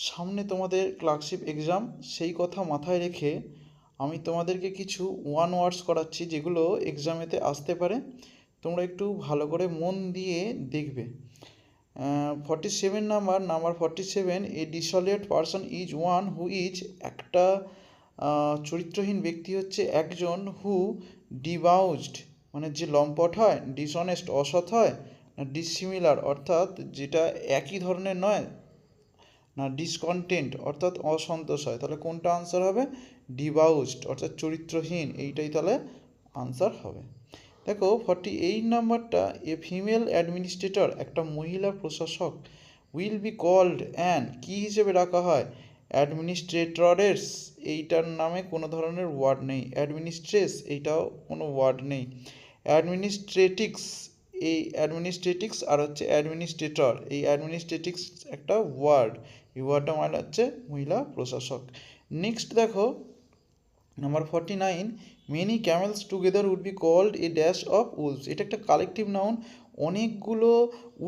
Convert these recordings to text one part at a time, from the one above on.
সামনে তোমাদের clerkship exam, সেই কথা মাথায় রেখে আমি তোমাদেরকে কিছু ওয়ান ওয়ার্ডস করাচ্ছি যেগুলো এক্সামেতে আসতে পারে। তোমরা একটু ভালো করে মন দিয়ে দেখবে। 47 a dissolute person is one who is, একটা চরিত্রহীন ব্যক্তি হচ্ছে একজন হু ডিবাউজড মানে যে লম্পট হয়, ডিসঅনেস্ট অসৎ হয়, ডিসিমিলার অর্থাৎ যেটা একই ধরনের নয়, না ডিসকন্টেন্ট অর্থাৎ অসন্তোষ হয়। তাহলে কোনটা আনসার হবে? ডিবাউজড অর্থাৎ চরিত্রহীন, এইটাই তাহলে আনসার হবে। দেখো 48 এ ফিমেল অ্যাডমিনিস্ট্রেটর, একটা মহিলা প্রশাসক, উইল বি কল্ড অ্যান, কী হিসেবে ডাকা হয়? অ্যাডমিনিস্ট্রেটরেস, এইটার নামে কোনো ধরনের ওয়ার্ড নেই। অ্যাডমিনিস্ট্রেস, এইটাও কোনো ওয়ার্ড নেই। অ্যাডমিনিস্ট্রেটিক্স, এই অ্যাডমিনিস্ট্রেটিক্স আর হচ্ছে অ্যাডমিনিস্ট্রেটর, এই অ্যাডমিনিস্ট্রেটিক্স একটা ওয়ার্ড, এই ওয়ার্ডটা মানে হচ্ছে মহিলা প্রশাসক। নেক্সট দেখো number 49, many camels together would be called a dash of wolves, এটা একটা কালেকটিভ নাউন। অনেকগুলো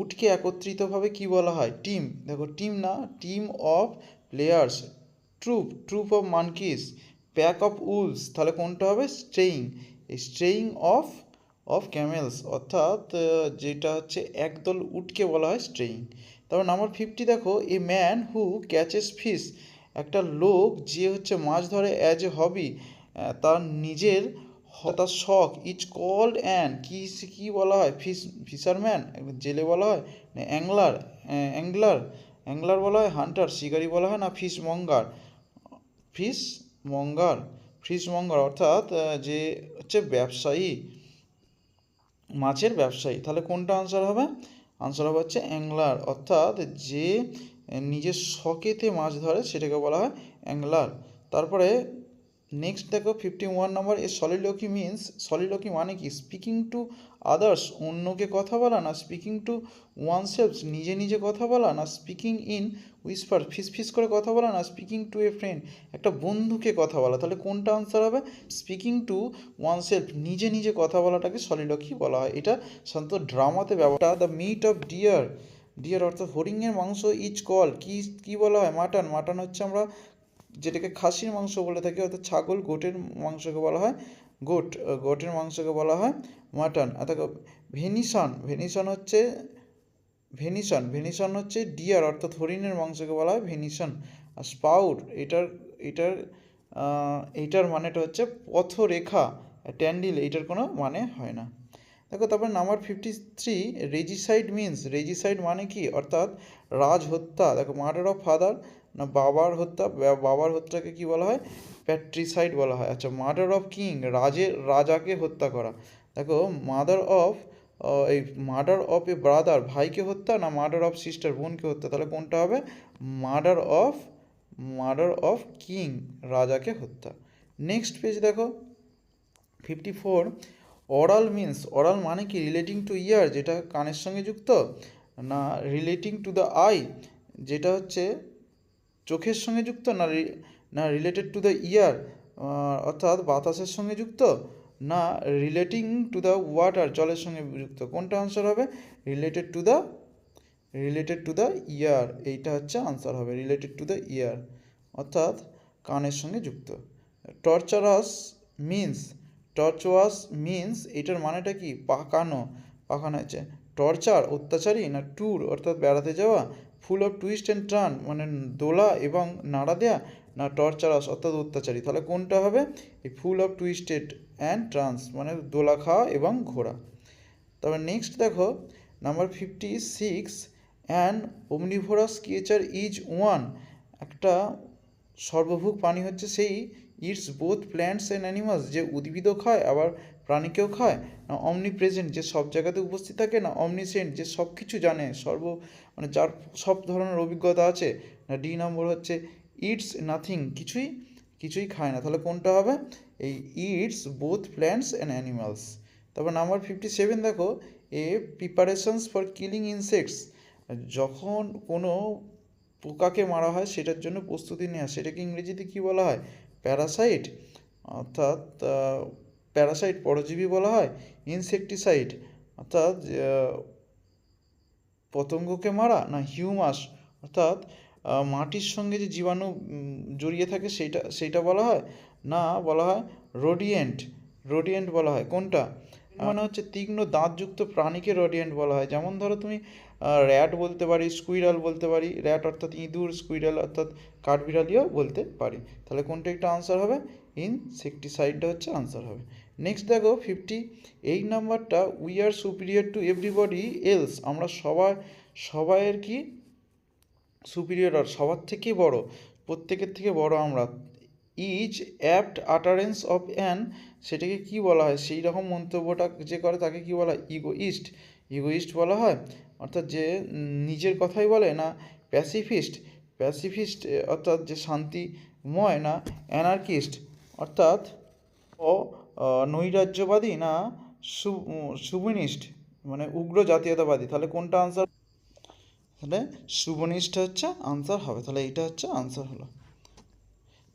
উটকে একত্রিতভাবে কি বলা হয়? টিম। দেখো টিম না, team of players. Troop of monkeys. Pack of wolves, তাহলে কোনটা হবে? স্ট্রেইং। এই স্ট্রেইং অফ ক্যামেলস অর্থাৎ যেটা হচ্ছে একদল উটকে বলা হয় স্ট্রেইং। তারপর নাম্বার 50 দেখো, a man who catches fish, একটা লোক যে হচ্ছে মাছ ধরে অ্যাজ এ হবি, তার নিজের তার শখ, ইজ কল্ড অ্যান, কি বলা হয়? ফিশারম্যান, জেলে বলা হয়, না অ্যাংলার অ্যাংলার বলা হয়, হান্টার শিকারি বলা হয়, না ফিশ মঙ্গার অর্থাৎ যে হচ্ছে ব্যবসায়ী, মাছের ব্যবসায়ী। তাহলে কোনটা আনসার হবে? আনসার হবে হচ্ছে অ্যাংলার, অর্থাৎ যে নিজের শখেতে মাছ ধরে সেটাকে বলা হয় অ্যাংলার। তারপরে নেক্সট দেখো 51 এ সলিলকি মানে কি? স্পিকিং টু আদার্স, অন্যকে কথা বলা, না স্পিকিং টু ওয়ানসেলফ, নিজে নিজে কথা বলা, না স্পিকিং ইন উইসপার, ফিস করে কথা বলা, না স্পিকিং টু এ ফ্রেন্ড, একটা বন্ধুকে কথা বলা। তাহলে কোনটা আনসার হবে? স্পিকিং টু ওয়ানসেলফ, নিজে নিজে কথা বলাটাকে সলিলকি বলা হয়। এটা সাধারণত ড্রামাতে ব্যবহার। দ্য মিট অফ ডিয়ার অর্থাৎ হরিণের মাংস ইজ কল, কি বলা হয়? মাটন হচ্ছে আমরা যেটাকে খাসির মাংস বলে থাকি, অর্থাৎ ছাগল গোটের মাংসকে বলা হয় গোটের মাংসকে বলা হয় মাটন। অর্থাৎ ভেনিসন হচ্ছে ডিয়ার অর্থাৎ হরিণের মাংসকে বলা হয় ভেনিসন। আর স্পাউট, এইটার মানেটা হচ্ছে পথরেখা। ট্যান্ডিল, এইটার কোনো মানে হয় না। দেখো তারপর নাম্বার 53, রেজিসাইড মানে কি? অর্থাৎ রাজহত্যা। দেখো মার্ডার অফ ফাদার, না বাবার হত্যাকে কি বলা হয়? প্যাট্রিসাইড বলা হয়। আচ্ছা মার্ডার অফ কিং, রাজাকে হত্যা করা। দেখো এই মার্ডার অফ এ ব্রাদার, ভাইকে হত্যা, না মার্ডার অফ সিস্টার, বোনকে হত্যা। তাহলে কোনটা হবে? মার্ডার অফ কিং, রাজাকে হত্যা। নেক্সট পেজ দেখো 54, অরাল মানে কি? রিলেটিং টু ইয়ার, যেটা কানের সঙ্গে যুক্ত, না রিলেটিং টু দ্য আই, যেটা হচ্ছে চোখের সঙ্গে যুক্ত, না রিলেটেড টু দ্য ইয়ার অর্থাৎ বাতাসের সঙ্গে যুক্ত, না রিলেটিং টু দ্য ওয়াটার, জলের সঙ্গে যুক্ত। কোনটা আনসার হবে? রিলেটেড টু দ্য ইয়ার, এইটা হচ্ছে আনসার হবে, রিলেটেড টু দ্য ইয়ার অর্থাৎ কানের সঙ্গে যুক্ত। টর্চওয়াস মিন্স, এটার মানেটা কি? পাকানো হচ্ছে। টর্চার অত্যাচারী, না ট্যুর অর্থাৎ বেড়াতে যাওয়া, full of twist and turn মানে দোলা এবং নাড়া দেয়া, না টর্চারাস অর্থাৎ অত্যাচারী। তাহলে কোনটা হবে? এই full of twisted and turns মানে দোলা খাওয়া এবং ঘোরা। তারপর নেক্সট দেখো number 56, an omnivorous creature is one, একটা সর্বভুক প্রাণী হচ্ছে সেই, eats both plants and animals, যে উদ্ভিদও খায় আবার প্রাণীকেও খায়, না অমনি প্রেজেন্ট, যে সব জায়গাতে উপস্থিত থাকে, না অমনিসেন্ট, যে সব কিছু জানে, মানে যার সব ধরনের অভিজ্ঞতা আছে, না ডি নম্বর হচ্ছে ইটস নাথিং, কিছুই খায় না। তাহলে কোনটা হবে? এই it's both plants and animals. তারপর নাম্বার 57 দেখো, প্রিপারেশনস ফর কিলিং ইনসেক্টস, যখন কোনো পোকাকে মারা হয় সেটার জন্য প্রস্তুতি নেওয়া, সেটাকে ইংরেজিতে কী বলা হয়? প্যারাসাইট অর্থাৎ পরজীবী বলা হয়। ইনসেকটিসাইড অর্থাৎ পতঙ্গকে মারা, না হিউমাস অর্থাৎ মাটির সঙ্গে যে জীবাণু জড়িয়ে থাকে সেইটা বলা হয়? না, বলা হয় রোডিয়েন্ট। রোডিয়েন্ট বলা হয় কোনটা? মানে হচ্ছে তীক্ষ্ণ দাঁতযুক্ত প্রাণীকে রোডিয়েন্ট বলা হয়। যেমন ধরো তুমি র্যাট বলতে পারি, স্কুইরাল বলতে পারি। র্যাট অর্থাৎ ইঁদুর, স্কুইরাল অর্থাৎ কাঠবিড়ালিও বলতে পারি। তাহলে কোনটা একটা আনসার হবে? ইনসেকটিসাইডটা হচ্ছে আনসার হবে। নেক্সট দেখো 58 নাম্বারটা, we are superior to everybody else. আমরা সবাইয়ের কি সুপিরিয়র, সবার থেকে বড়, প্রত্যেকের থেকে বড় আমরা। ইচ অ্যাপ্ট আটারেন্স অফ অ্যান, সেটাকে কি বলা হয়? সেই রকম মন্তব্যটা যে করে তাকে কি বলা হয়? ইগোইস্ট। ইগোইস্ট বলা হয়। অর্থাৎ যে নিজের কথাই বলে, না প্যাসিফিস্ট। প্যাসিফিস্ট অর্থাৎ যে শান্তিময়, না অ্যানার্কিস্ট অর্থাৎ নৈরাজ্যবাদী, না সুবিনিস্ট মানে উগ্র জাতীয়তাবাদী। তাহলে কোনটা আনসার? তাহলে সুবনিষ্ঠ হচ্ছে আনসার হবে। তাহলে এইটা হচ্ছে আনসার হলো।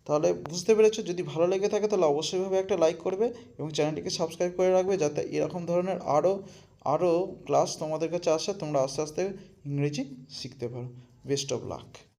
তাহলে বুঝতে পেরেছো? যদি ভালো লেগে থাকে তাহলে অবশ্যইভাবে একটা লাইক করবে এবং চ্যানেলটিকে সাবস্ক্রাইব করে রাখবে, যাতে এরকম ধরনের আরও ক্লাস তোমাদের কাছে আসে, তোমরা আস্তে আস্তে ইংরেজি শিখতে পারো। Best of luck.